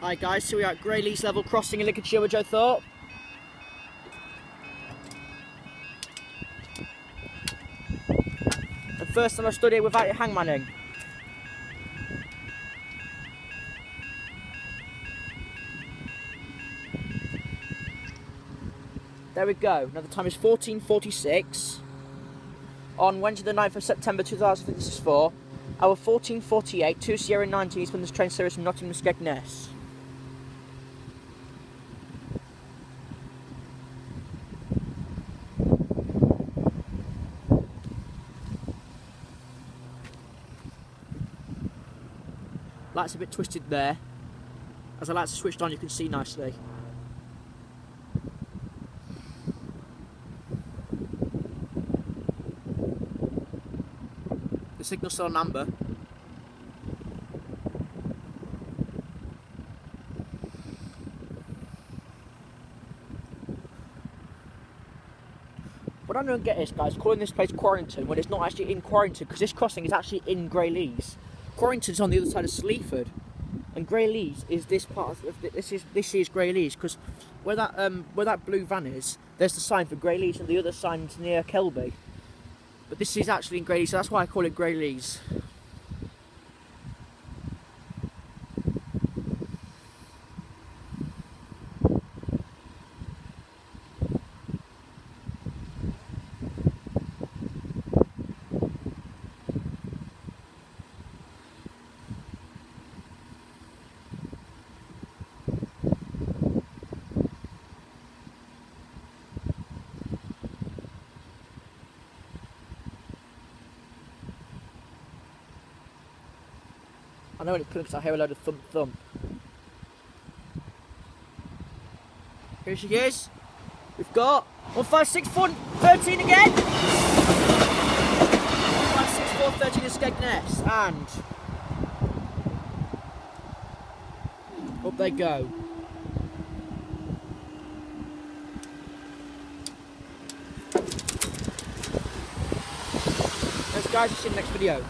Hi guys, so we're at Greylees level crossing in Lincolnshire with Joe Thorpe. And first time I stood here without your hangmanning. There we go. Now the time is 14:46 on Wednesday the 9th of September 2004. Hour 14:48, 2 Sierra 19 from this train service from Nottingham to Skegness. Light's a bit twisted there. As the lights are switched on, you can see nicely. The signal's still on amber. What I don't get is, guys, calling this place Quarrington when it's not actually in Quarrington, because this crossing is actually in Greylees. Quarrington's on the other side of Sleaford, and Greylees is this part of this is Greylees, because where that blue van is, there's the sign for Greylees, and the other sign's near Kelby. But this is actually in Greylees, so that's why I call it Greylees. I know when it's coming because I hear a load of thump thump. Here she is. We've got 156.413 again. 156.413 in Skegness, and up they go. Thanks guys, see you in the next video.